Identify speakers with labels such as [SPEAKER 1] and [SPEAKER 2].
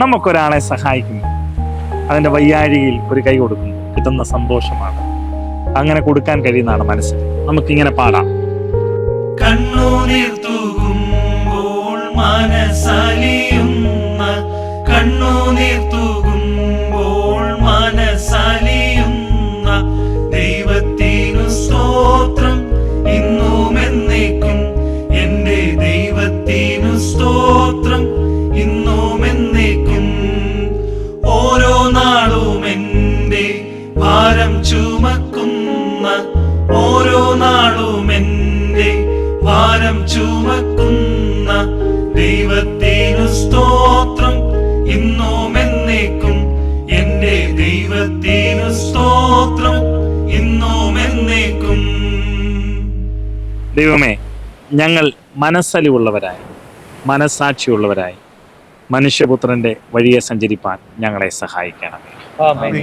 [SPEAKER 1] നമുക്കൊരാളെ സഹായിക്കുന്നു, അതിൻ്റെ വയ്യാഴികയിൽ ഒരു കൈ കൊടുക്കുന്നു, കിട്ടുന്ന സന്തോഷമാണ്. അങ്ങനെ കൊടുക്കാൻ കഴിയുന്നതാണ് മനസ്സ്. നമുക്കിങ്ങനെ പാടാം.
[SPEAKER 2] കണ്ണുനീർ തൂകുമ്പോൾ മനസ്സലിയുന്ന, കണ്ണുനീർ തൂകുമ്പോൾ മനസ്സലിയുന്ന ദൈവത്തിനു സ്തോത്രം ഇന്നും എന്നേക്കും. എൻ്റെ ദൈവത്തിനു സ്തോത്രം ഇന്നും എന്നേക്കും. ഓരോ നാളും എൻ്റെ ഭാരം ചുമക്കുന്ന, ഓരോ നാളും എൻ്റെ ഭാരം ചുമക്കുന്ന ദൈവത്തിനു സ്തോത്രം ഇന്നും എന്നേക്കും. എൻ്റെ ദൈവത്തിനു സ്തോത്രം ഇന്നും എന്നേക്കും.
[SPEAKER 1] ദൈവമേ, ഞങ്ങൾ മനസ്സലിവുള്ളവരായി, മനസ്സാക്ഷിയുള്ളവരായി മനുഷ്യപുത്രൻ്റെ വഴിയെ സഞ്ചരിപ്പാൻ ഞങ്ങളെ സഹായിക്കണമേ.
[SPEAKER 3] ആമേൻ.